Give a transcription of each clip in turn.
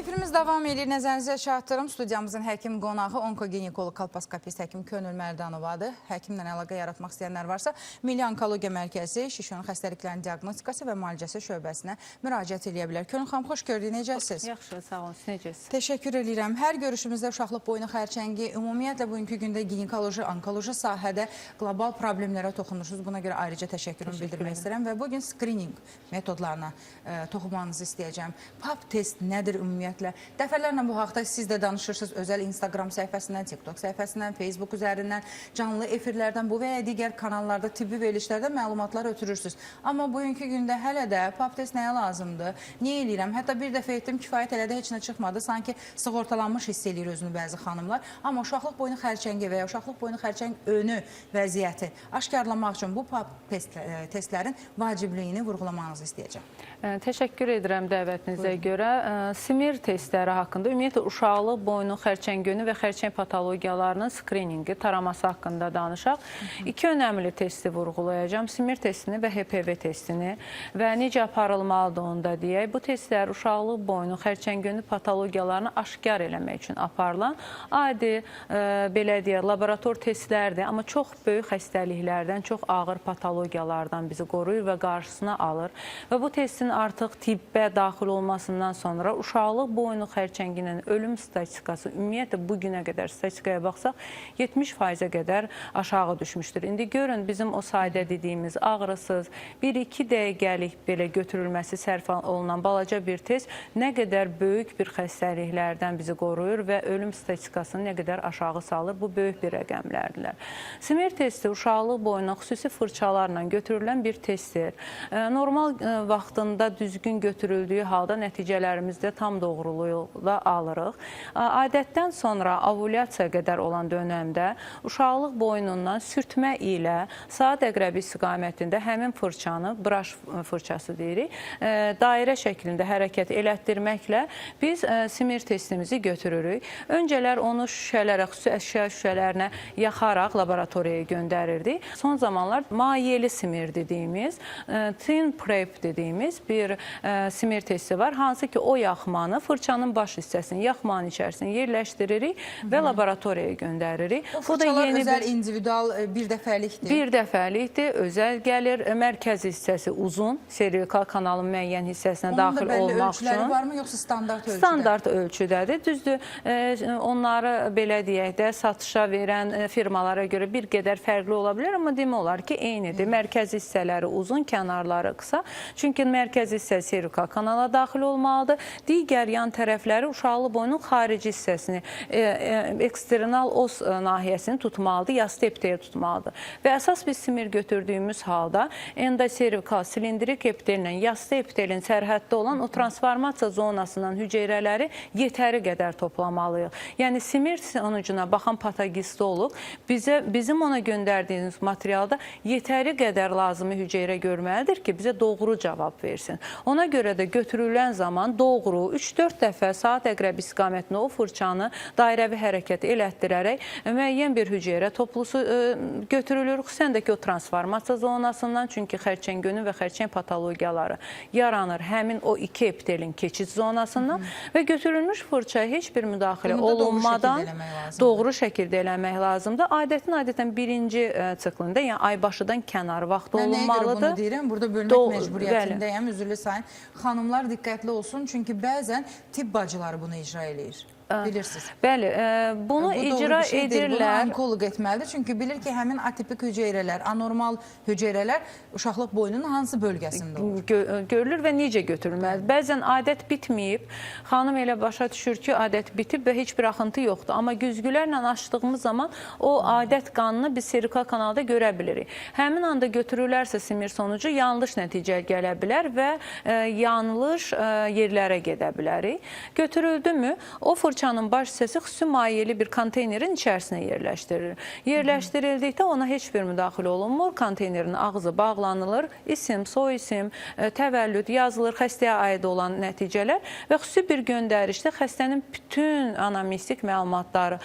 Efirimiz davam edir. Nəzərinizə çatdırım. Studiyamızın həkim qonağı onkoginekoloq kolposkopist həkim Könül Mərdanovadır. Həkimlə əlaqə yaratmaq istəyənlər varsa, Milli Onkologiya Mərkəzi, şişon xəstəliklərin diaqnostikası və müalicəsi şöbəsinə müraciət edə bilər. Könül xanım, xoş gördük. Necəsiniz? Yaxşı, sağ olun. Necəsiniz? Təşəkkür edirəm. Hər görüşümüzdə uşaqlıq boynu xərçəngi, ümumiyyətlə bugünkü gündə ginekoloji, onkoloji sahədə qlobal problemlərə toxunursunuz. Buna görə ayrıca təşəkkürümü bildirmək istəyirəm və bugün skrining metodlarına toxunmanızı istəyəcəm. PAP test nədir ümumiyyətlə? Dəfələrlə bu haqda siz də danışırsınız özəl Instagram səhifəsindən, TikTok səhifəsindən, Facebook üzərindən, canlı efirlərdən, bu və ya digər kanallarda, tibbi verilişlərdə məlumatlar ötürürsünüz. Amma bugünkü gündə hələ də PAP test nəyə lazımdır? Niyə eləyirəm? Hətta bir dəfə etdim, kifayət elədi, heç nə çıxmadı. Sanki sığortalanmış hiss eləyir özünü bəzi xanımlar. Amma uşaqlıq boynu xərçəngi və ya uşaqlıq boynu xərçəng önü vəziyyəti aşkarlamaq üçün bu PAP testlərin vacibliyini vurğulamanızı istəyəcəm. Təşəkkür edirəm dəvətinizə görə. Simir testləri haqqında, ümumiyyətlə uşaqlıq boynu xərçəng önü və xərçəng patologiyalarının skriningi, taraması haqqında danışaq. İki önəmli testi vurğulayacağım. Simir testini və HPV testini və necə aparılmalıdır onu da deyək. Bu testlər uşaqlıq boynu xərçəng önü patologiyalarını aşkar eləmək üçün aparılan adi, belə deyək, laborator testlərdir. Amma çox böyük xəstəliklərdən, çox ağır patologiyalardan bizi qoruyur və qarşısına alır. Və bu testin artıq tibbə daxil olmasından sonra uşaqlıq boynu xərçəngindən ölüm statistikası ümumiyyətlə bugünə qədər statistikaya baxsaq 70%-ə qədər aşağı düşmüşdür. İndi görün bizim o sayda dediyimiz ağrısız 1-2 dəqiqəlik belə götürülməsi sərf olunan balaca bir test nə qədər böyük bir xəstəliklərdən bizi qoruyur və ölüm statistikasını nə qədər aşağı salır. Bu böyük bir rəqəmlərdirlər. Simir testi uşaqlıq boyuna xüsusi fırçalarla götürülən bir testdir. Normal vaxtında düzgün götürüldüyü halda nəticələrimizdə tam doğruluğuyla alırıq. Adətdən sonra ovulyasiya qədər olan dönəmdə uşaqlıq boynundan sürtmə ilə saat əqrəbi istiqamətində həmin fırçanı, brush fırçası deyirik, dairə şəklində hərəkət elətdirməklə biz simir testimizi götürürük. Öncələr onu şüşələrə, xüsusi əşya şüşələrinə yaxaraq laboratoriyaya göndərirdik. Son zamanlar maiyeli simir dediyimiz, thin prep dediyimiz bir simir testi var. Hansı ki o yaxmanı fırçanın baş hissəsini, yaxmanın içərisine yerləşdiririk və laboratoriyaya göndəririk. O fırçalar özəl, individual, bir dəfəlikdir. Bir dəfəlikdir, özəl gəlir. Mərkəz hissəsi uzun, servikal kanalın müəyyən hissəsinə daxil olmaq üçün. Onun da bəlli ölçüləri varmı, yoxsa standart ölçüdə? Standart ölçüdədir. Düzdür, onları belə deyək də satışa verən firmalara görə bir qədər fərqli ola bilər, amma demək olar ki, eynidir. Mərkəz hissələri uzun, kənarları qısa. Çünki mərkəz hissə servikal kanala daxil olmalıdır. Digər yan tərəfləri uşaqlıq boynun xarici hissəsini, eksternal os nahiyəsini tutmalıdır, yastı epiteli tutmalıdır. Və əsas biz simir götürdüyümüz halda endoservikal silindrik epitellə yastı epitelin sərhəddə olan o transformasiya zonasından hüceyrələri yetəri qədər toplamalıyıq. Yəni simir sonucuna baxan patogistolog bizim ona göndərdiyimiz materialda yetəri qədər lazımi hüceyrə görməlidir ki, bizə doğru cavab versin. Ona görə də götürülən zaman doğru 3-4 dəfə saat əqrəbi istiqamətində o fırçanı dairəvi hərəkət elətdirərək müəyyən bir hüceyrə toplusu götürülür. Xüsusən də ki, o transformasiya zonasından, çünki xərçəng önü və xərçəng patologiyaları yaranır həmin o iki epitelin keçid zonasından və götürülmüş fırçaya heç bir müdaxilə olunmadan doğru şəkildə eləmək lazımdır. Adətən birinci siklində, yəni aybaşıdan kənar vaxt olunmalıdır. Mən nəyə görə bunu deyirəm? Burada bölmək məcburiyyətindəyəm, üzrlü sayın. Xanımlar diqqətli olsun, çünki bəzən tibb bacıları bunu icra eləyir. Bilirsiniz. Bəli, bunu icra edirlər. Bunu onkoloq etməlidir, çünki bilir ki, həmin atipik hüceyrələr, anormal hüceyrələr uşaqlıq boynunun hansı bölgəsində olur? Görülür və necə götürülməlidir. Bəzən adət bitməyib, xanım elə başa düşür ki, adət bitib və heç bir axıntı yoxdur. Amma güzgülərlə açdığımız zaman o adət qanını biz servikal kanalda görə bilirik. Həmin anda götürülərsə simir sonucu yanlış nəticə gələ bilər və yanlış yerlərə gedə bilərik. Götürüldü mü, o fırça fırçanın baş hissəsi xüsusi mayyeli bir konteynerin içərisinə yerləşdirilir. Yerləşdirildikdə ona heç bir müdaxilə olunmur. Konteynerin ağzı bağlanılır. İsim, soy isim, təvəllüd yazılır, xəstəyə aid olan nəticələr və xüsusi bir göndərişdə xəstənin bütün anamnestik məlumatları,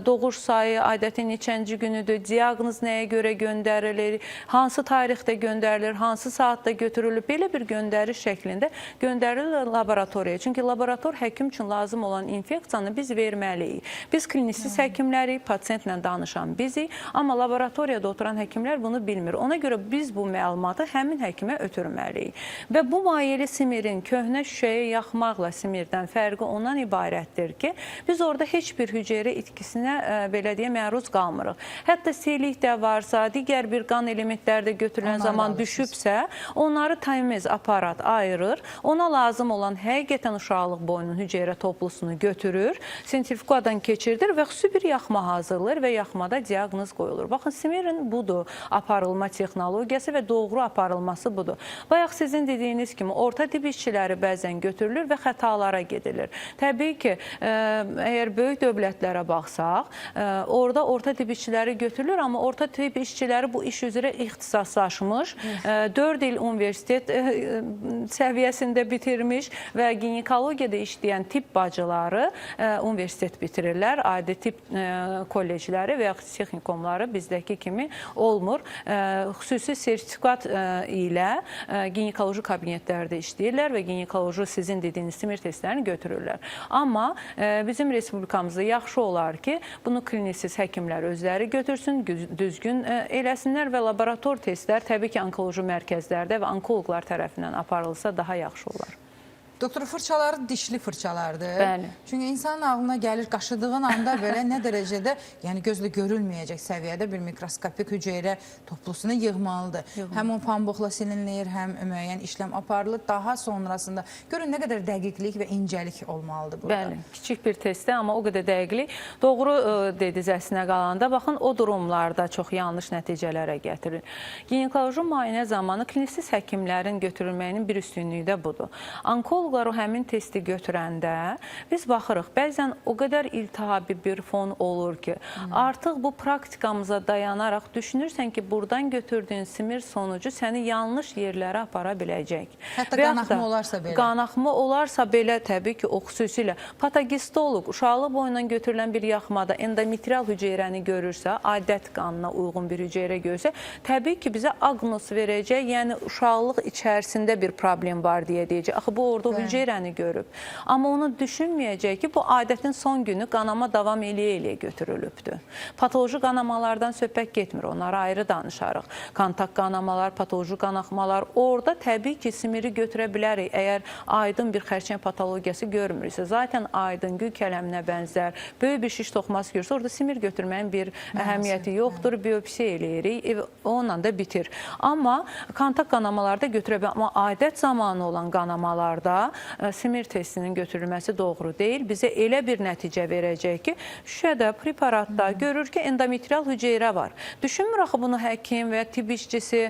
doğuş sayı, adətin neçənci günüdür, diaqnoz nəyə görə göndərilir, hansı tarixdə göndərilir, hansı saatda götürülür, belə bir göndəriş şəklində göndərilir laboratoriyaya. Çünki laborator həkim üçün lazım olan infeksiyanı biz verməliyik. Biz klinisiz həkimlərik, pasiyentlə danışan bizik, amma laboratoriyada oturan həkimlər bunu bilmir. Ona görə biz bu məlumatı həmin həkimə ötürməliyik. Və bu mayyeli simirin köhnə şüşəyə yaxmaqla simirdən fərqi ondan ibarətdir ki, biz orada heç bir hüceyrə itkisinə belə deyə məruz qalmırıq. Hətta seylik də varsa, digər bir qan elementləri də götürülən zaman düşübsə, onları tamiz aparat ayırır. Ona lazım olan həqiqətən uşaqlıq boyunun hüceyrə toplusunu götürür, sentrifugadan keçirdir və xüsusi bir yaxma hazırlayır və yaxmada diaqnoz qoyulur. Baxın, simirin budur aparılma texnologiyası və doğru aparılması budur. Bayaq sizin dediyiniz kimi orta tip işçiləri bəzən götürülür və xətalara gedilir. Təbii ki, əgər böyük dövlətlərə baxsaq, orada orta tip işçiləri götürülür, amma orta tip işçiləri bu iş üzrə ixtisaslaşmış, 4 il universitet səviyyəsində bitirmiş və ginekologiyada işləyən tibb bacıları universitet bitirirlər. Adi tibb kollecləri və yaxud texnikumları bizdəki kimi olmur. Xüsusi sertifikat ilə ginekoloji kabinetlərdə işləyirlər və ginekoloji sizin dediyiniz simir testlərini götürürlər. Amma bizim respublikamızda yaxşı olar ki, bunu klinisiz həkimlər özləri götürsün, düzgün eləsinlər və laborator testlər təbii ki, onkoloji mərkəzlərdə və onkoloqlar tərəfindən aparılsa daha yaxşı olar. Doktor, fırçaları dişli fırçalardır. Bəli. Çünki insanın ağlına gəlir, qaşıdığın anda belə nə dərəcədə, yəni gözlə görülməyəcək səviyyədə bir mikroskopik hüceyrə toplusunu yığmalıdır. Həm o pambıqla silinir, həm müəyyən işləm aparılır. Daha sonrasında görün nə qədər dəqiqlik və incəlik olmalıdır burada. Bəli, kiçik bir testdə, amma o qədər dəqiqlik. Doğru dediniz əslinə qalanda, baxın, o durumlarda çox yanlış nəticələrə gətirir. Ginekoloji müayinə zamanı klinisiz həkimlərin götürülməyinin bir üstünlüyü də budur. Onkolog o həmin testi götürəndə biz baxırıq, bəzən o qədər iltihabi bir fon olur ki, artıq bu praktikamıza dayanaraq düşünürsən ki, buradan götürdüyün simir sonucu səni yanlış yerlərə apara biləcək. Hətta qanaxma olarsa belə. Qanaxma olarsa belə, təbii ki, o xüsusilə patogistolog uşaqlıq boyundan götürülən bir yaxmada endometrial hüceyrəni görürsə, adət qanına uyğun bir hüceyrə görürsə, təbii ki, bizə aqnos verəcək, yəni uşaqlıq içərisində bir problem var deyə deyəcək. Axı, bu orada hüceyrəni görüb. Amma onu düşünməyəcək ki, bu adətin son günü qanama davam eləyə-eləyə götürülübdür. Patoloji qanamalardan söhbət getmir, onları ayrı danışarıq. Kontak qanamalar, patoloji qanaxmalar, orada təbii ki, simiri götürə bilərik. Əgər aydın bir xərçəng patologiyası görmürsə, zaten aydın gül kələminə bənzər, böyük bir şiş toxuması görürsə, orada simir götürməyin bir əhəmiyyəti yoxdur, biopsiya eləyirik, onunla da bitir. Amma kontak qanamalarda götürə bilərik. Amma adət zamanı olan qanamalarda simir testinin götürülməsi doğru deyil. Bizə elə bir nəticə verəcək ki, şüşədə, preparatda görür ki, endometrial hüceyrə var. Düşünmür axı bunu həkim və tibb işçisi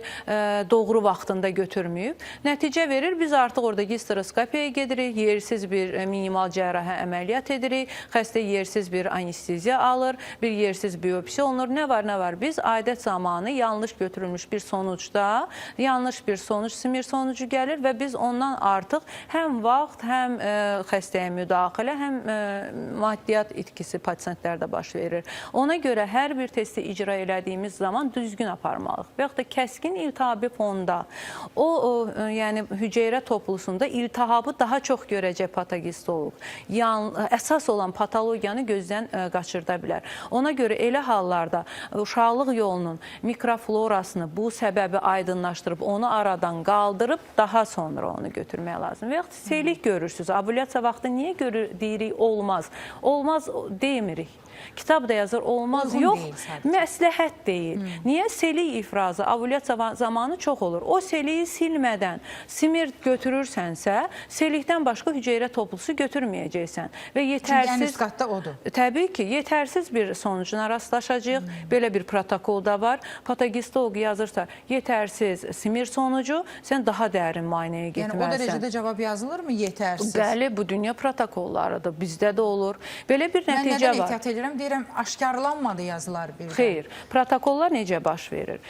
doğru vaxtında götürməyib. Nəticə verir, biz artıq orada histeroskopiyaya gedirik, yersiz bir minimal cərrahə əməliyyat edirik, xəstə yersiz bir anesteziya alır, bir yersiz biopsiya olunur. Nə var, nə var? Biz adət zamanı yanlış götürülmüş bir sonucda, yanlış bir sonuc, simir sonucu gəlir və biz ondan artıq həm vaxt, həm xəstəyə müdaxilə, həm maddiyyat itkisi pasiyentlərdə baş verir. Ona görə hər bir testi icra elədiyimiz zaman düzgün aparmalıyıq. Və yaxud da kəskin iltihabi fonda, yəni hüceyrə toplusunda iltihabı daha çox görəcək patogistolog. Əsas olan patologiyanı gözdən qaçırda bilər. Ona görə elə hallarda uşaqlıq yolunun mikroflorasını, bu səbəbi aydınlaşdırıb, onu aradan qaldırıb, daha sonra onu götürmək lazım. Və yaxud seylik görürsünüz. Ovulyasiya vaxtı niyə deyirik olmaz? Olmaz demirik. Kitab da yazır, olmaz, yox, məsləhət deyil. Niyə? Selik ifrazı ovulyasiya zamanı çox olur. O seliyi silmədən simir götürürsənsə, selikdən başqa hüceyrə toplusu götürməyəcəksən. Və yetərsiz... Çünki ən üst qatda odur. Təbii ki, yetərsiz bir sonucuna rastlaşacaq. Belə bir protokol da var. Patogistolog yazırsa, yetərsiz simir sonucu, sən daha dərin müayinəyə getməlisən. Yəni o dərəcədə cavab yazmır. yazılırmı yetərsiz? Bəli, bu dünya protokollarıdır. Bizdə də olur. Belə bir Mən nəticə nədən var. ehtiyat edirəm? Deyirəm, aşkarlanmadı yazılar birdən. Xeyr, protokollar necə baş verir?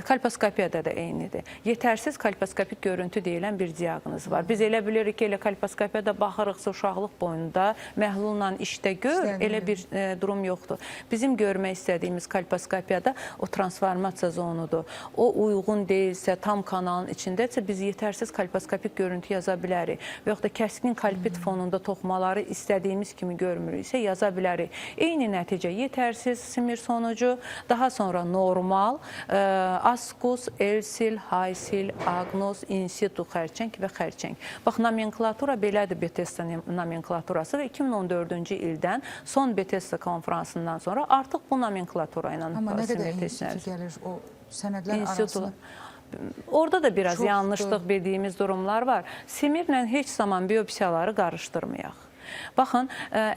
Kolposkopiyada da eynidir. Yetərsiz kolposkopik görüntü deyilən bir diaqnoz var. Biz elə bilirik ki, elə kolposkopiyada baxırıqsa uşaqlıq boyunda məhlulla işdə gör, elə bir durum yoxdur. Bizim görmək istədiyimiz kolposkopiyada o transformasiya zonudur. O uyğun deyilsə, tam kanalın içindəsə biz yetərsiz kolposkopik görüntü yaza bilərik. Və yaxud da kəskin kolpit fonunda toxumaları istədiyimiz kimi görmürüksə yaza bilərik. Eyni nəticə yetərsiz simir sonucu, daha sonra normal, askus, elsil, haysil, agnos, insitu xərçəng və xərçəng. Bax, nomenklatura belədir Bethesda nomenklaturası və 2014-cü ildən son Bethesda konferansından sonra artıq bu nomenklatura ilə Amma nə qədər institutu gəlir o sənədlər arasında? Orada da biraz yanlışlıq bildiyimiz durumlar var. Simirlə heç zaman biopsiyaları qarışdırmayaq. Baxın,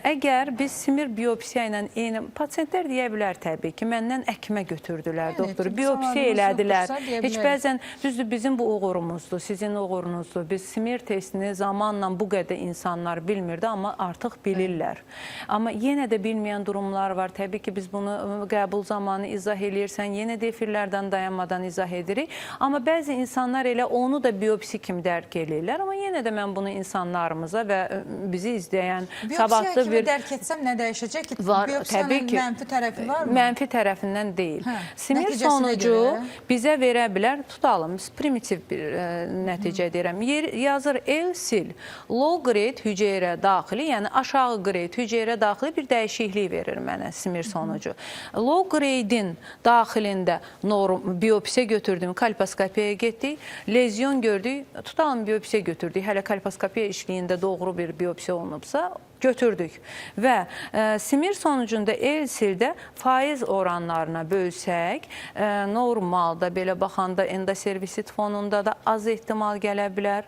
əgər biz simir biopsiya ilə eyni, pasiyentlər deyə bilər təbii ki, məndən əkmə götürdülər, doktor, biopsiya elədilər. Heç bəzən, düzdür, bizim bu uğurumuzdur, sizin uğurunuzdur. Biz simir testini zamanla bu qədər insanlar bilmirdi, amma artıq bilirlər. Amma yenə də bilməyən durumlar var. Təbii ki, biz bunu qəbul zamanı izah eləyirsən, yenə də efirlərdən dayanmadan izah edirik. Amma bəzi insanlar elə onu da biopsi kimi dərk eləyirlər. Amma yenə də mən bunu insanlarımıza və bizi izləyən biopsiya kimi dərk etsəm nə dəyişəcək ki? Biopsiyanın mənfi tərəfi var mı? Mənfi tərəfindən deyil. Simir sonucu bizə verə bilər, tutalım, primitiv bir nəticə deyirəm. Yazır elsil, low grade hüceyrə daxili, yəni aşağı grade hüceyrə daxili bir dəyişiklik verir mənə simir sonucu. Low grade'in daxilində biopsiya götürdüm, kolposkopiyaya getdik, lezyon gördük, tutalım biopsiya götürdük, hələ kolposkopiya işliyində doğru bir biopsiya olunubsa, götürdük və simir sonucunda elsildə faiz oranlarına bölsək, normalda belə baxanda endoservisit fonunda da az ehtimal gələ bilər,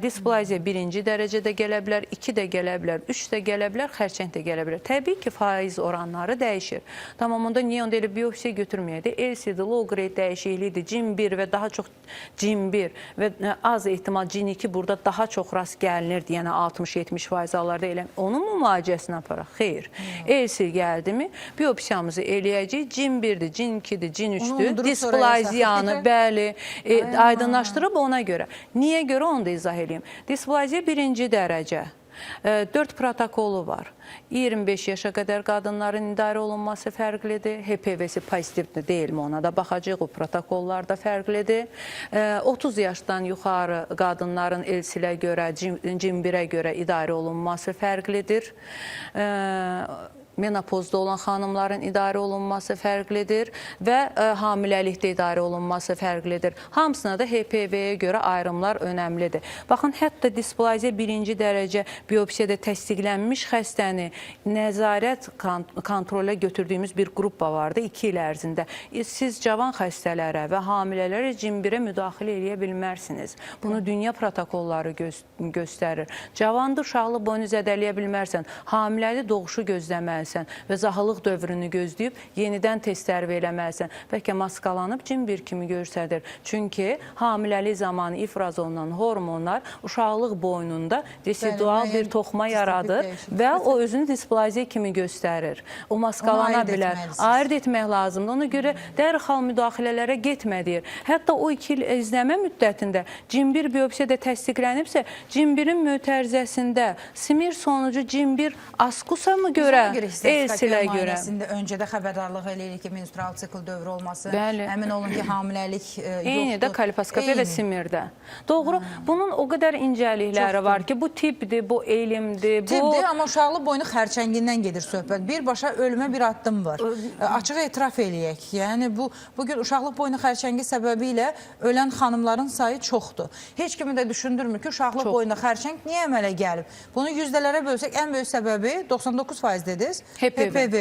displaziya 1-ci dərəcədə gələ bilər, 2 də gələ bilər, 3 də gələ bilər, xərçəng də gələ bilər. Təbii ki, faiz oranları dəyişir. Tamamında niyə onda elə biopsiya götürməyədi? Elsildə low grade dəyişikliyidir, CIN1 və daha çox CIN1 və az ehtimal CIN2 burada daha çox rast gəlinir, yəni 60-70% hallarda elə onun müalicəsini aparaq. Xeyr. Elsil gəldimi, biopsiyamızı eləyəcək. CIN1-dir, CIN2-dir, CIN3-dür. Displaziyanı, bəli, aydınlaşdırıb ona görə. Niyə görə onu da izah edeyim. Displaziya 1-ci dərəcə. 4 protokolu var. 25 yaşa qədər qadınların idarə olunması fərqlidir. HPV-si pozitivdir deyilmi, ona da baxacaq. O protokollar da fərqlidir. 30 yaşdan yuxarı qadınların elsilə görə, CIN1-ə görə idarə olunması fərqlidir. Menopozda olan xanımların idarə olunması fərqlidir və hamiləlikdə idarə olunması fərqlidir. Hamısına da HPV-yə görə ayrımlar önəmlidir. Baxın, hətta displaziya 1-ci dərəcə biopsiyada təsdiqlənmiş xəstəni nəzarət kontrolə götürdüyümüz bir qrupa vardı 2 il ərzində. Siz cavan xəstələrə və hamilələrə CIN1-ə müdaxilə eləyə bilmərsiniz. Bunu dünya protokolları göstərir. Cavandı, uşaqlı boyunu zədələyə bilmərsən, hamiləli doğuşu gözləməlisən və zahılıq dövrünü gözləyib yenidən testlər verəməlisən. Bəlkə maskalanıb CIN1 kimi göstərir. Çünki hamiləlik zamanı ifraz olunan hormonlar uşaqlıq boynunda residual bir toxuma yaradır və o özünü displaziya kimi göstərir. O maskalana bilər. Ayırt etmək lazımdır. Ona görə dərhal müdaxilələrə getmədir. Hətta o 2 il izləmə müddətində CIN1 biopsiyada təsdiqlənibsə, CIN1-in mötərizəsində simir sonucu CIN1 askusa mı görə? Elsilə görə. Öncədə xəbərdarlıq eləyirik ki, menstrual sikl dövrü olması, əmin olun ki, hamiləlik yoxdur. Eyni də kolposkopiya və simirdə. Doğru, bunun o qədər incəlikləri var ki, bu tipdir, bu elimdir. Tipdir, amma uşaqlı boynu xərçəngindən gedir söhbət. Birbaşa ölümə bir addım var. Açıq etiraf eləyək. Yəni, bugün uşaqlıq boynu xərçəngi səbəbi ilə ölən xanımların sayı çoxdur. Heç kimi də düşündürmür ki, uşaqlıq boynu xərçəng niyə əmələ gəlib? Bunu yüzdələrə bölsək, ən böyük səbəbi 99% dediniz. HPV.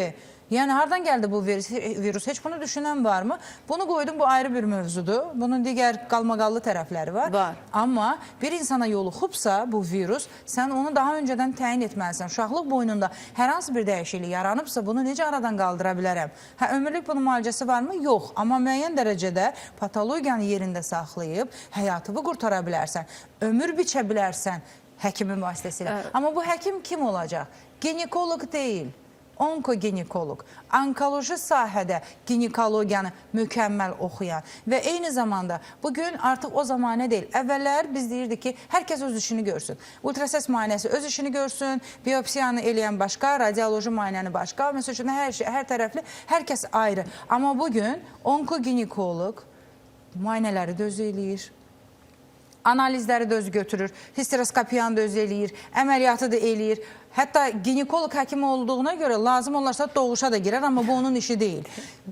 Yəni, hardan gəldi bu virus? Heç bunu düşünən varmı? Bunu qoydum, bu ayrı bir mövzudur. Bunun digər qalmaqallı tərəfləri var. Var. Amma bir insana yoluxubsa bu virus, sən onu daha öncədən təyin etməlisən. Uşaqlıq boynunda hər hansı bir dəyişiklik yaranıbsa, bunu necə aradan qaldıra bilərəm? Ömürlük bunun müalicəsi varmı? Yox. Amma müəyyən dərəcədə patologiyanı yerində saxlayıb həyatını qurtara bilərsən. Ömür biçə bilərsən həkimin vasitəsilə. Amma bu həkim kim olacaq? Ginekoloq deyil. Onkoginekoloq, onkoloji sahədə ginekologiyanı mükəmməl oxuyan və eyni zamanda bugün artıq o zamanə deyil. Əvvəllər biz deyirdik ki, hər kəs öz işini görsün. Ultrases müayinəsi öz işini görsün, biopsiyanı eləyən başqa, radioloji müayinəni başqa. Məsəl üçün, hər tərəfli, hər kəs ayrı. Amma bugün onkoginekoloq müayinələri də özü eləyir. Analizləri də özü götürür, histeroskopiyanı da özü eləyir, əməliyyatı da eləyir. Hətta ginekoloq həkim olduğuna görə lazım olarsa doğuşa da girer, amma bu onun işi deyil.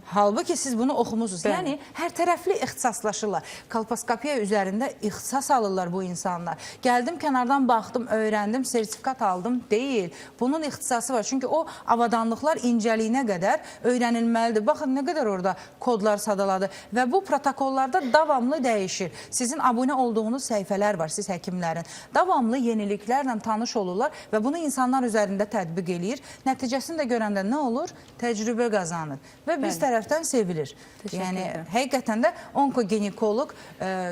Halbuki siz bunu oxumusunuz. Yəni, hər tərəfli ixtisaslaşırlar. Kolposkopiya üzərində ixtisas alırlar bu insanlar. Gəldim, kənardan baxdım, öyrəndim, sertifikat aldım. Deyil. Bunun ixtisası var. Çünki o avadanlıqlar incəliyinə qədər öyrənilməlidir. Baxın, nə qədər orada kodlar sadaladı. Və bu protokollarda davamlı dəyişir. Sizin abunə olduğunuz səhifələr var, siz həkimlərin. Davamlı yeniliklərlə tanış olurlar və bunu insanlar üzərində tətbiq eləyir. Nəticəsini də görəndə nə olur? Təcrübə qazanır və biz tərəfdən sevilir. Yəni, həqiqətən də onkoginekoloq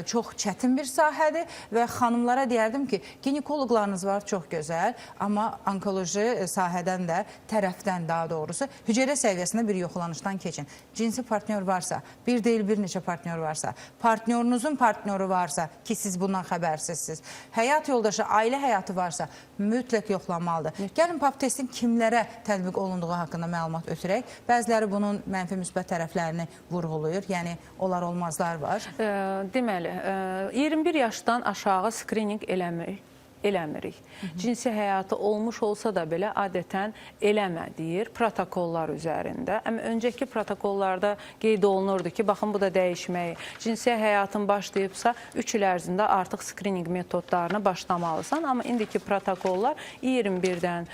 çox çətin bir sahədir və xanımlara deyərdim ki, ginekoloqlarınız var, çox gözəl, amma onkoloji sahədən də, tərəfdən daha doğrusu, hüceyrə səviyyəsində bir yoxlanışdan keçin. Cinsi partnyor varsa, bir deyil bir neçə partnyor varsa, partnyorunuzun partnyoru varsa ki, siz bundan xəbərsizsiniz, həyat yoldaşı, ailə həyatı varsa, mütləq yoxlanmalıdır. Gəlin pap testin kimlərə tətbiq olunduğu haqqında məlumat ötürək. Bəziləri bunun mənfi müsbət tərəflərini vurğulayır. Yəni, olar olmazlar var. Deməli, 21 yaşdan aşağı skrining eləmirik. Cinsi həyatı olmuş olsa da belə adətən eləmə deyir protokollar üzərində. Amma öncəki protokollarda qeyd olunurdu ki, baxın, bu da dəyişməyi. Cinsi həyatın başlayıbsa 3 il ərzində artıq skrining metodlarını başlamalısan. Amma indiki protokollar 21-dən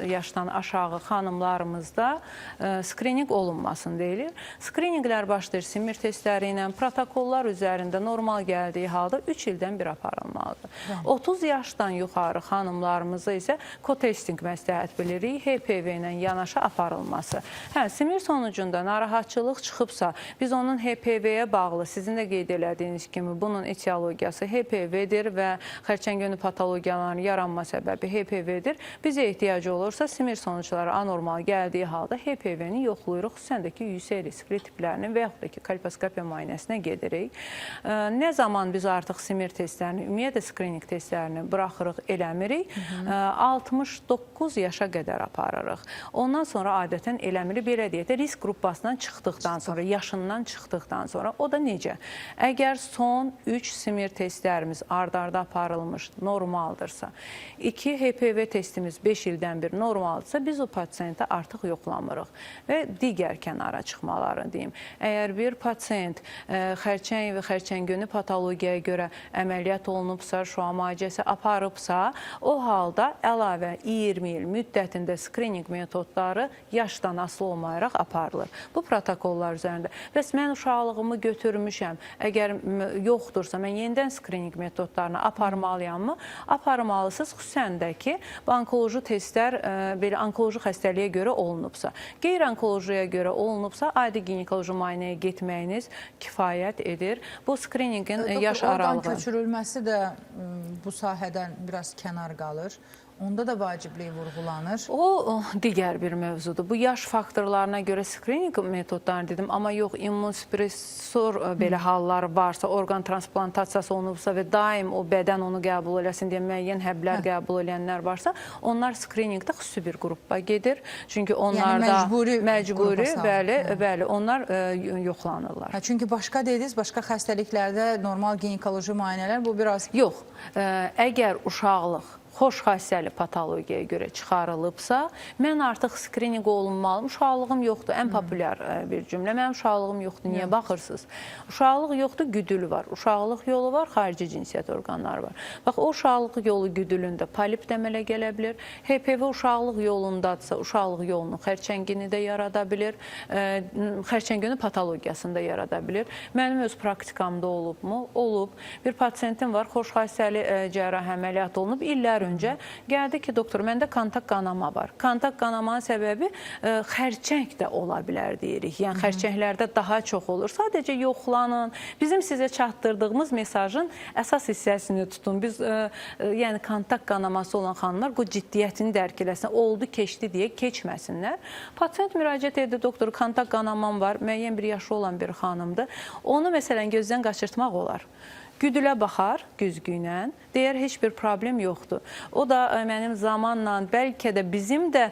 yaşdan aşağı xanımlarımızda skrining olunmasın deyilir. Skrininqlər başlayır simir testləri ilə, protokollar üzərində normal gəldiyi halda 3 ildən bir aparılır. 30 yaşdan yuxarı xanımlarımıza isə kotesting məsləhət bilirik, HPV ilə yanaşı aparılması. Simir sonucunda narahatçılıq çıxıbsa, biz onun HPV-yə bağlı, sizin də qeyd elədiyiniz kimi, bunun etiologiyası HPV-dir və xərçəngönü patologiyalarının yaranma səbəbi HPV-dir. Bizə ehtiyacı olursa, simir sonuçları anormal gəldiyi halda HPV-ni yoxlayırıq, xüsusən də ki, yüksək riskli tiplərini və yaxud da ki, kolposkopiya müayinəsinə gedirik. Nə zaman biz artıq simir testlərini, ümumiyyətlə skrining testlərini buraxırıq, eləmirik, 69 yaşa qədər aparırıq. Ondan sonra adətən eləmirik, belə deyək də, risk qrupasından çıxdıqdan sonra, yaşından çıxdıqdan sonra, o da necə? Əgər son 3 simir testlərimiz ard-arda aparılmış, normaldırsa, 2 HPV testimiz 5 ildən bir normaldırsa, biz o pasiyentə artıq yoxlamırıq və digər kənara çıxmalarını deyim. Əgər bir pasiyent xərçəng və xərçəngönü patologiyaya görə əməliyyat olunubsa, şua müalicəsi aparıbsa, o halda əlavə 20 il müddətində skrining metodları yaşdan asılı olmayaraq aparılır. Bu protokollar üzərində. Bəs mən uşaqlığımı götürmüşəm, əgər yoxdursa, mən yenidən skrining metodlarını aparmalıyammı? Aparmalısınız, xüsusən də ki, onkoloji testlər belə onkoloji xəstəliyə görə olunubsa. Qeyri-onkolojiyə görə olunubsa, adi ginekoloji müayinəyə getməyiniz kifayət edir. Bu skriningin yaş aralığı. Köçürülməsi də bu sahədən biraz kənar qalır. Onda da vaciblik vurğulanır. O digər bir mövzudur. Bu yaş faktorlarına görə skrining metodlarını dedim, amma yox, immunosuppressor belə hallar varsa, orqan transplantasiyası olunubsa və daim o bədən onu qəbul eləsin deyə müəyyən həblər qəbul eləyənlər varsa, onlar skriningdə xüsusi bir qrupa gedir. Çünki onlarda məcburi, bəli, onlar yoxlanırlar. Çünki başqa dediniz, başqa xəstəliklərdə normal ginekoloji müayinələr bu biraz... Yox, əgər uşaqlıq xoş xassəli patologiyaya görə çıxarılıbsa, mən artıq skrininq olunmalıyım. Uşaqlığım yoxdur. Ən populyar bir cümlə. Mənim uşaqlığım yoxdur. Niyə baxırsınız? Uşaqlıq yoxdur, güdül var. Uşaqlıq yolu var, xarici cinsiyyət orqanları var. Bax, o uşaqlıq yolu güdülündə polip də əmələ gələ bilir. HPV uşaqlıq yolundadırsa, uşaqlıq yolunun xərçəngini də yarada bilir. Xərçəngini patologiyasını da yarada bilir. Mənim öz praktikamda olubmu? Olub. Bir pasiyentim var, xoş xassəli cərrahi əməliyyat olunub. İllər öncə gəldi ki, doktor, məndə kontak qanama var. Kontak qanamanın səbəbi xərçəng də ola bilər deyirik. Yəni, xərçənglərdə daha çox olur. Sadəcə yoxlanın. Bizim sizə çatdırdığımız mesajın əsas hissəsini tutun. Biz, yəni, kontak qanaması olan xanımlar bu ciddiyyətini dərk eləsin. Oldu, keçdi deyə keçməsinlər. Pasiyent müraciət edir, doktor, kontak qanamam var, müəyyən bir yaşı olan bir xanımdır. Onu, məsələn, gözdən qaçırtmaq olar. Güdülə baxar, güzgü ilə, deyər, heç bir problem yoxdur. O da mənim zamanla, bəlkə də bizim də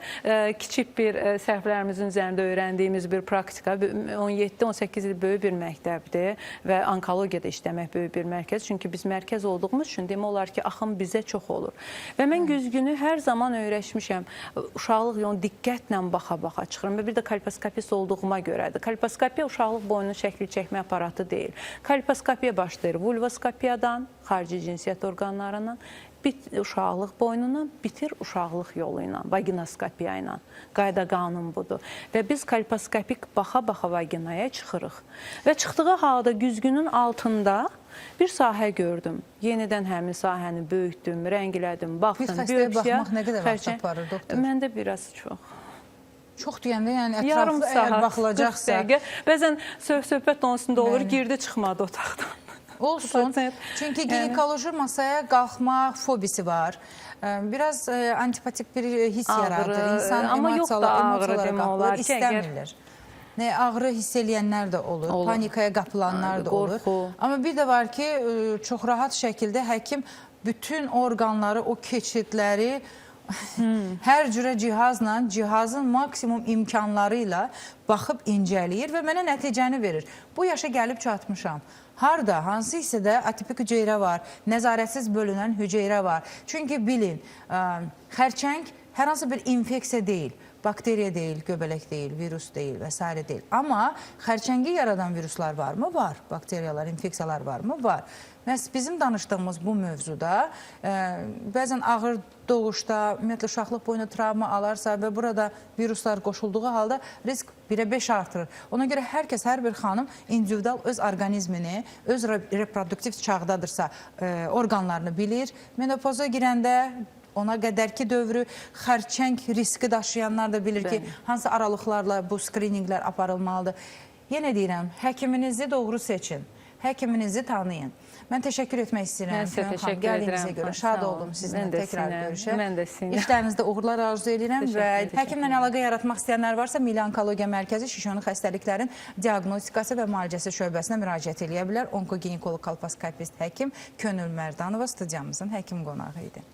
kiçik bir səhvlərimizin üzərində öyrəndiyimiz bir praktika, 17-18 il böyük bir məktəbdir və onkologiyada işləmək böyük bir mərkəz. Çünki biz mərkəz olduğumuz üçün demək olar ki, axım bizə çox olur. Və mən güzgünü hər zaman öyrəşmişəm. Uşaqlıq yolunu diqqətlə baxa-baxa çıxırım və bir də kolposkopist olduğuma görədir. Kolposkopiya uşaqlıq boyunun şəkli çəkmə aparatı deyil. Kolposkopiya başlayır vulvoskopiyadan, xarici cinsiyyət orqanlarından, uşaqlıq boynundan, bitir uşaqlıq yolu ilə, vaginoskopiya ilə. Qayda qanun budur. Və biz kolposkopik baxa-baxa vaginaya çıxırıq. Və çıxdığı halda güzgünün altında bir sahə gördüm. Yenidən həmin sahəni böyütdüm, rənglədim, baxdım. Bir xəstəyə baxmaq nə qədər vaxt aparır, doktor? Məndə biraz çox. Çox deyəndə, yəni ətraflı əgər baxılacaqsa. Bəzən söhbət onun üstündə olur, girdi, çıxmadı otaqdan. Olsun. Çünki ginekoloji masaya qalxma fobisi var. Biraz antipatik bir his yaradır. İnsan emosiyalara qapılır, istəmirlər. Ağrı hiss eləyənlər də olur, panikaya qapılanlar da olur. Amma bir də var ki, çox rahat şəkildə həkim bütün orqanları, o keçidləri hər cürə cihazla, cihazın maksimum imkanları ilə baxıb incələyir və mənə nəticəni verir. Bu yaşa gəlib çatmışam. Harada, hansı hissədə atipik hüceyrə var, nəzarətsiz bölünən hüceyrə var. Çünki bilin, xərçəng hər hansı bir infeksiya deyil, bakteriya deyil, göbələk deyil, virus deyil və s. deyil. Amma xərçəngi yaradan viruslar varmı? Var. Bakteriyalar, infeksiyalar varmı? Var. Bizim danışdığımız bu mövzuda bəzən ağır doğuşda, ümumiyyətlə uşaqlıq boyunca travma alarsa və burada viruslar qoşulduğu halda risk 1-ə 5 artırır. Ona görə hər kəs, hər bir xanım individual öz orqanizmini, öz reproduktiv çağdadırsa orqanlarını bilir. Menopoza girəndə ona qədərki dövrü xərçəng riski daşıyanlar da bilir ki, hansı aralıqlarla bu skrininqlər aparılmalıdır. Yenə deyirəm, həkiminizi doğru seçin, həkiminizi tanıyın. Mən təşəkkür etmək istəyirəm. Mən sizə təşəkkür Gəldiyinizə görə şad oldum sizinlə təkrar görüşə. Mən də sizinlə. İşlərinizdə uğurlar arzu edirəm və həkimlə əlaqə yaratmaq istəyənlər varsa Milli Onkologiya Mərkəzi Şişonu xəstəliklərin diaqnostikası və müalicəsi şöbəsinə müraciət edə bilər. Onkoginekolog kolposkopist həkim Könül Mərdanova studiyamızın həkim qonağı idi.